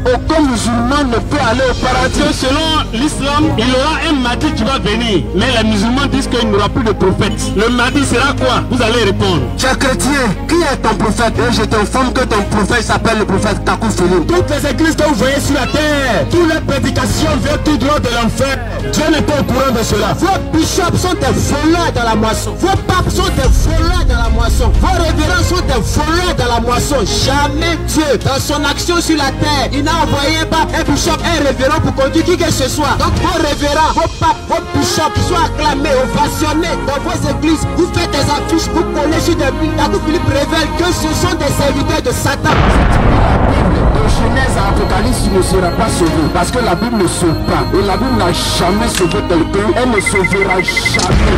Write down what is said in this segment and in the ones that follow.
aucun musulman ne peut aller au paradis. Selon l'islam, il y aura un Mahdi qui va venir. Mais les musulmans disent qu'il n'y aura plus de prophète. Le Mahdi sera quoi? Vous allez répondre. Cher chrétien, qui est ton prophète? Et je t'informe que ton prophète s'appelle le prophète Takou Philippe. Toutes les églises que vous voyez sur la terre, toutes les prédications viennent tout droit de l'enfer. Dieu n'est pas au courant de cela. Vos bishops sont des voleurs dans la moisson. Vos papes sont des voleurs dans la moisson. Vos révérends sont des voleurs dans la moisson. Jamais Dieu, dans son action sur la terre, il n'a envoyé un pape, un bishop, un révérend pour conduire qui que ce soit. Donc vos révérends, vos papes, vos bishops sont acclamés, ovationnés dans vos églises. Vous faites des affiches pour coller sur des murs. Takou Philippe révèle que ce sont des serviteurs de Satan. De Genèse à Apocalypse, tu ne seras pas sauvé. Parce que la Bible ne sauve pas. Et la Bible n'a jamais sauvé quelqu'un. Elle ne sauvera jamais.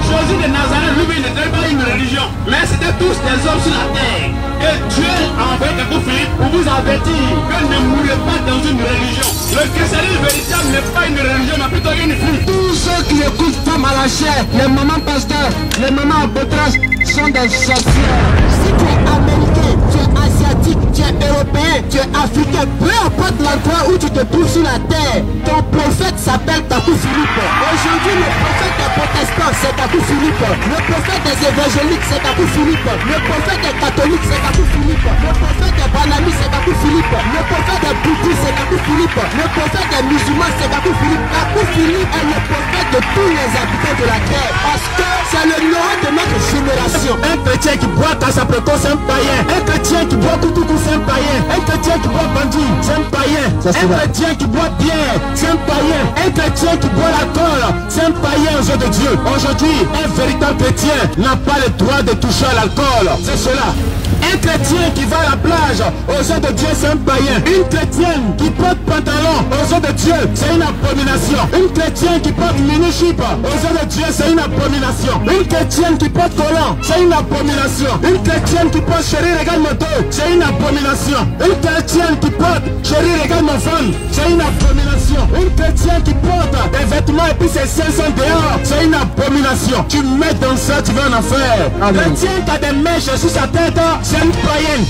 Jésus de Nazareth, lui, n'était pas une religion, mais c'était tous des hommes sur la terre. Et Dieu a envoyé Takou Philippe pour vous avertir que ne mourrez pas dans une religion. Le christianisme véritable n'est pas une religion, mais plutôt une fuite. Tous ceux qui écoutent Femme à la chair, les mamans pasteurs, les mamans apôtresses sont des sorcières. Si tu es américain, tu es asiatique, tu es européen, tu es africain, peu importe l'endroit où tu te trouves sur la terre, ton prophète s'appelle Takou Philippe. Aujourd'hui, le prophète des protestants, c'est Takou Philippe. Le prophète des évangéliques, c'est Takou Philippe. Le prophète des catholiques, c'est Takou Philippe. Le prophète des banamis, c'est Takou Philippe. Le prophète des bouddhistes, c'est Takou Philippe. Le prophète des musulmans, c'est Takou Philippe. Takou Philippe est le prophète de tous les habitants de la terre. Parce que c'est le nom de notre génération. Un chrétien qui boit Casapreco, c'est un païen. Un chrétien qui boit Koutoukou, c'est un païen. Un chrétien qui boit Bandi, c'est un païen. Un chrétien qui boit bière, c'est un païen. Un chrétien qui boit l'alcool, c'est un païen aux yeux de Dieu. Aujourd'hui, un véritable chrétien n'a pas le droit de toucher à l'alcool. C'est cela. Un chrétien qui va à la plage, aux yeux de Dieu, c'est un païen. Une chrétienne qui porte pantalon, aux yeux de Dieu, c'est une abomination. Une chrétienne qui porte mini-jupe, aux yeux de Dieu, c'est une abomination. Une chrétienne qui porte collant, c'est une abomination. Une chrétienne qui porte chérie, regarde mon dos, c'est une abomination. Une chrétienne qui porte chérie, regarde mon femme, c'est une abomination. Une chrétienne qui porte des vêtements et puis ses seins sont dehors, c'est une abomination. Tu mets dans ça, tu vas en enfer. Chrétien qui a des mèches sur sa tête, c'est une païenne.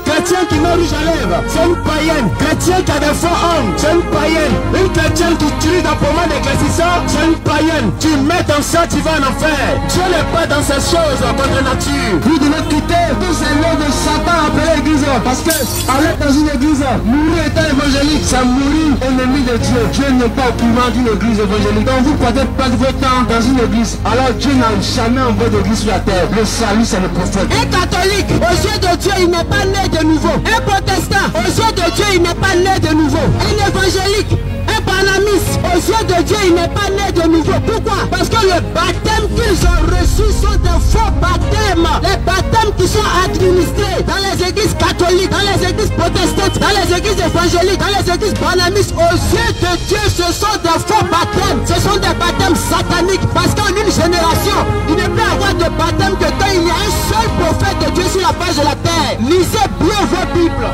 Chrétien qui met rouge à lèvres, c'est une païenne. Chrétien qui a des faux hommes, c'est une païenne. Une chrétienne qui utilise la pommade éclaircissant, c'est une païenne. Tu mets dans ça, tu vas en enfer. Dieu n'est pas dans ces choses contre nature. Vous devez quitter tous ces noms de Satan appelés l'église. Parce que aller dans une église, mourir étant évangélique, c'est mourir ennemi de Dieu. Dieu n'est pas au courant d'une église évangélique. Donc vous pouvez perdre votre temps dans une église. Alors Dieu n'a jamais envoyé d'église sur la terre. Le salut, c'est le prophète. Un catholique, aux yeux de Dieu, il n'est pas né de nouveau. Un protestant, aux yeux de Dieu, il n'est pas né de nouveau. Un évangélique, un panamiste, aux yeux de Dieu, il n'est pas né de nouveau. Pourquoi? Parce que le baptême qu'ils ont reçu sont des faux baptêmes. Les baptêmes qui sont administrés dans les églises catholiques, dans les églises protestantes, dans les églises évangéliques, dans les églises panamistes, aux yeux de Dieu, ce sont des faux baptêmes. Ce sont des baptêmes sataniques. Parce qu'en une génération, il ne peut y avoir de baptême que quand il y a un seul prophète de Dieu sur la face de la terre. Lisez bien vos Bibles.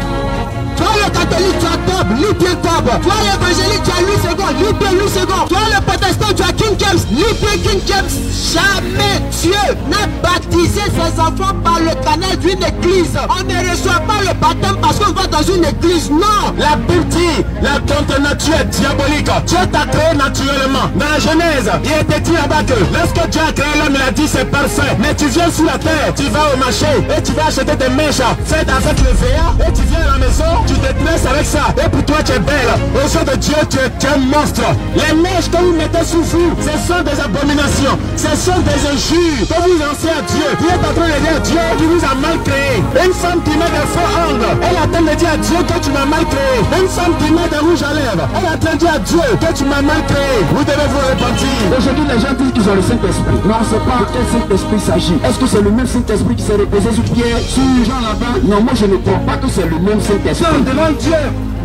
Toi le catholique, tu as Tob, lis bien Tob. Toi l'évangélique, tu as Louis II, lis bien Louis II. Toi le protestant, tu as King James, lis bien King James. Jamais Dieu n'a baptisé ses enfants par le canal d'une église. On ne reçoit pas le baptême parce qu'on va dans une église, non. La Bible dit, la contre nature est diabolique. Dieu t'a créé naturellement. Dans la Genèse, il était dit là-bas que lorsque Dieu a créé l'homme, il a dit c'est parfait. Mais tu viens sur la terre, tu vas au marché et tu vas acheter des mèches faites avec le verre et tu viens à la maison, tu te tresses avec ça. Et pour toi tu es belle. Aux yeux de Dieu, tu es un monstre. Les mèches que vous mettez sous vous, ce sont des abominations. Ce sont des injures que vous lancez à Dieu. Vous êtes en train de dire à Dieu qui vous a mal créé. Une femme qui met des faux ongles, elle est en train de dire à Dieu que tu m'as mal créé. Une femme qui met des rouges à lèvres, elle est en train de dire à Dieu que tu m'as mal créé. Vous devez vous repentir. Aujourd'hui, les gens disent qu'ils ont le Saint-Esprit. Mais on ne sait pas de quel Saint-Esprit il s'agit. Est-ce que c'est le même Saint-Esprit qui s'est reposé sur Pierre, sur Jean là-bas? Non, moi je ne crois pas que c'est le même Saint-Esprit. Devant Dieu,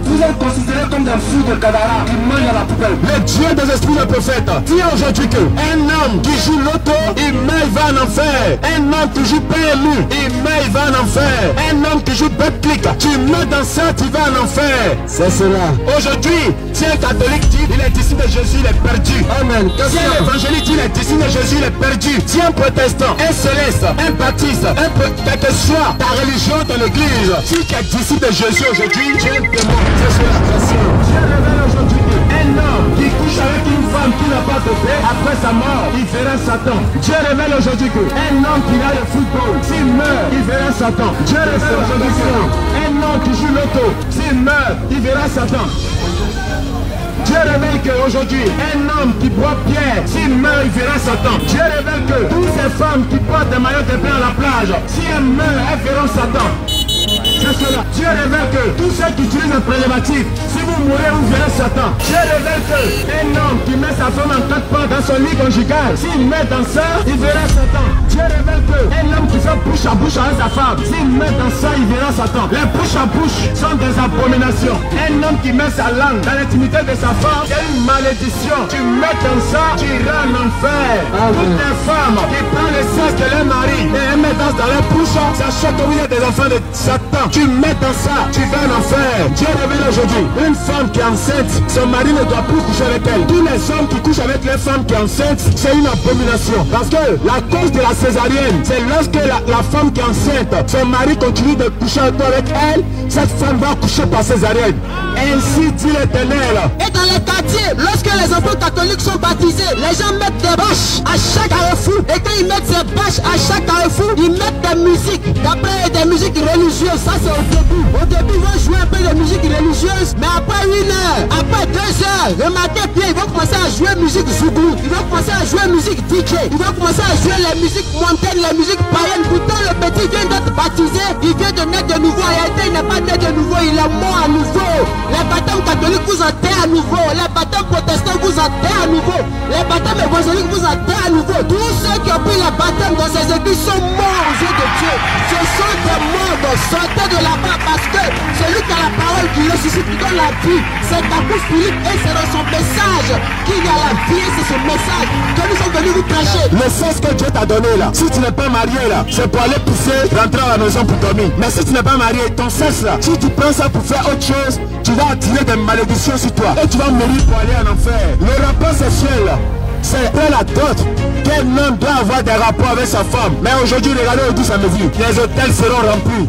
vous êtes considérés comme des fous de Kadara qui mangent à la poubelle. Le Dieu des esprits de prophète dit aujourd'hui que un homme qui joue l'auto, il meurt, il va en enfer. Un homme qui joue PMU, il meurt, il va en enfer. Un homme qui joue Betclic, tu mets dans ça, tu vas en enfer. C'est cela. Aujourd'hui, si un catholique dit il est disciple de Jésus, il est perdu. Amen. Si un évangélique dit il est disciple de Jésus, il est perdu. Si un protestant, un céleste, un baptiste, quelle que soit ta religion dans l'église, si tu es disciple de Jésus aujourd'hui, tu es un démon. C'est cela. Je révèle aujourd'hui un homme qui couche avec une femme qui n'a pas de paix, après sa mort, il verra Satan. Dieu révèle aujourd'hui qu'un homme qui a le football, s'il meurt, il verra Satan. Dieu révèle aujourd'hui qu'un homme qui joue l'auto, s'il meurt, il verra Satan. Dieu révèle qu'aujourd'hui, un homme qui boit pierre, s'il meurt, il verra Satan. Dieu révèle que toutes ces femmes qui portent des maillots de bain à la plage, si elles meurent, elles verront Satan. C'est cela. Dieu révèle que tous ceux qui utilisent un préservatif, si vous mourrez, vous verrez Satan. Dieu révèle qu'un homme qui met sa femme en 4 pattes dans son lit conjugal, s'il met dans ça, il verra Satan. Dieu révèle qu'un homme qui fait bouche à bouche avec sa femme, s'il met dans ça, il verra Satan. Les bouche à bouche sont des abominations. Un homme qui met sa langue dans l'intimité de sa femme, c'est une malédiction. Tu mets dans ça, tu iras en enfer. Toutes les femmes qui prennent le sexe de leur mari et elles mettent dans leur bouche, sachant qu'il y a des enfants de Satan. Tu mets dans ça, tu vas en enfer. Dieu révèle aujourd'hui, une femme qui est enceinte, son mari ne doit plus coucher avec elle. Tous les hommes qui couchent avec les femmes qui sont enceintes, c'est une abomination. Parce que la cause de la césarienne, c'est lorsque la femme qui est enceinte, son mari continue de coucher avec elle, cette femme va coucher par césarienne. Ainsi dit l'Éternel. Et dans les quartiers, lorsque les enfants catholiques sont baptisés, les gens mettent des bâches à chaque carrefour. Et quand ils mettent ces bâches à chaque carrefour, ils mettent des musiques. D'après des musiques religieuses, ça c'est au début. Au début, ils vont jouer un peu de musique religieuse, mais après 1 heure, après 2 heures, remarquez bien, ils vont commencer à jouer musique zougou. Ils vont commencer à jouer musique DJ. Ils vont commencer à jouer les musiques montaines, les musiques païennes. Pourtant, le petit vient d'être baptisé, il vient de naître de nouveau. En réalité, il n'est pas né de nouveau, il est mort à nouveau. Les baptêmes catholiques vous enterrent à nouveau. Les baptêmes protestants vous enterrent à nouveau. Les baptêmes évangéliques vous enterrent à nouveau. Tous ceux qui ont pris les baptêmes dans ces églises sont morts aux yeux de Dieu. Ce sont des morts, donc sortez de là-bas parce que celui qui a la parole qui ressuscite, qui donne la vie, c'est Carrefour Philippe et c'est dans son message qu'il y a la vie et c'est ce message que nous sommes venus vous prêcher. Le sens que Dieu t'a donné là, si tu n'es pas marié là, c'est pour aller pousser, rentrer à la maison pour dormir. Mais si tu n'es pas marié, ton sexe là, si tu prends ça pour faire autre chose, tu vas attirer des malédictions sur toi et tu vas mourir pour aller en enfer. Le rapport sexuel, c'est la dot. Quel homme doit avoir des rapports avec sa femme? Mais aujourd'hui, regardez au 10 à midi, les hôtels seront remplis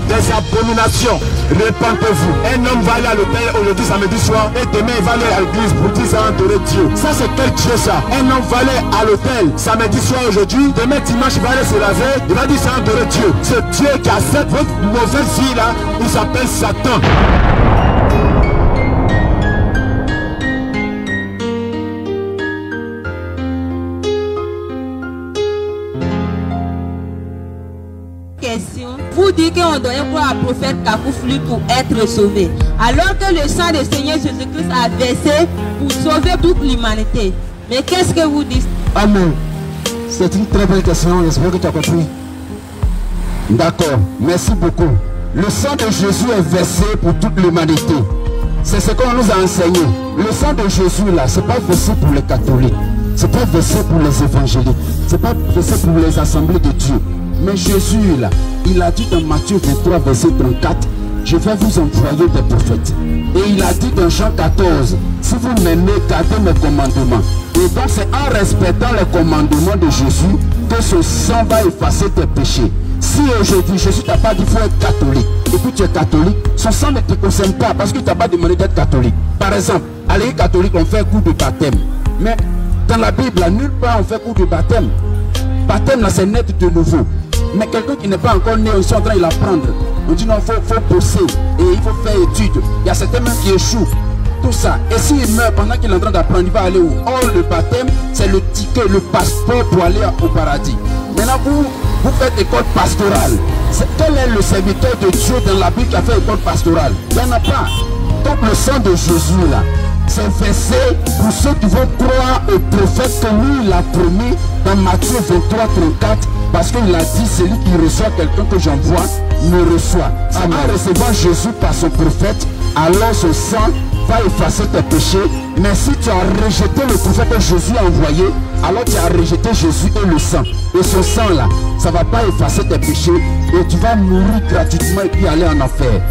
des abominations. Répentez-vous. Un homme va aller à l'hôtel aujourd'hui samedi soir et demain il va aller à l'église pour 10 ans adorer Dieu. Ça c'est quel Dieu ça? Un homme va aller à l'hôtel samedi soir aujourd'hui, demain dimanche il va aller se laver, il va dire ça adorer Dieu. Ce Dieu qui accepte votre mauvaise vie là, il s'appelle Satan. Vous dites qu'on doit croire au prophète Carrefour Philippe pour être sauvé, alors que le sang du Seigneur Jésus-Christ a versé pour sauver toute l'humanité. Mais qu'est-ce que vous dites? Amen. C'est une très belle question, j'espère que tu as compris. D'accord, merci beaucoup. Le sang de Jésus est versé pour toute l'humanité. C'est ce qu'on nous a enseigné. Le sang de Jésus là, c'est pas versé pour les catholiques. C'est pas versé pour les évangéliques. C'est pas versé pour les assemblées de Dieu. Mais Jésus là, il a dit dans Matthieu 23 verset 34, je vais vous envoyer des prophètes. Et il a dit dans Jean 14, si vous m'aimez, gardez mes commandements. Et donc c'est en respectant les commandements de Jésus que ce sang va effacer tes péchés. Si aujourd'hui Jésus t'a pas dit qu'il faut être catholique, et puis tu es catholique, son sang ne te concerne pas parce que tu n'as pas demandé d'être catholique. Par exemple, à l'église catholique, on fait un coup de baptême. Mais dans la Bible, nulle part on fait coup de baptême. Baptême là, c'est naître de nouveau. Mais quelqu'un qui n'est pas encore né, ils sont en train de l'apprendre. On dit non, il faut bosser et il faut faire étude. Il y a certains même qui échouent. Tout ça. Et s'il meurt pendant qu'il est en train d'apprendre, il va aller où? Or, le baptême, c'est le ticket, le passeport pour aller au paradis. Maintenant, vous faites école pastorale. Quel est le serviteur de Dieu dans la Bible qui a fait école pastorale? Il n'y en a pas. Donc le sang de Jésus là, c'est versé pour ceux qui vont croire au prophète que lui il a promis dans Matthieu 23, 34. Parce qu'il a dit, celui qui reçoit quelqu'un que j'envoie, me reçoit. En recevant Jésus par son prophète, alors ce sang va effacer tes péchés. Mais si tu as rejeté le prophète que Jésus a envoyé, alors tu as rejeté Jésus et le sang. Et ce sang là, ça ne va pas effacer tes péchés. Et tu vas mourir gratuitement et puis aller en enfer.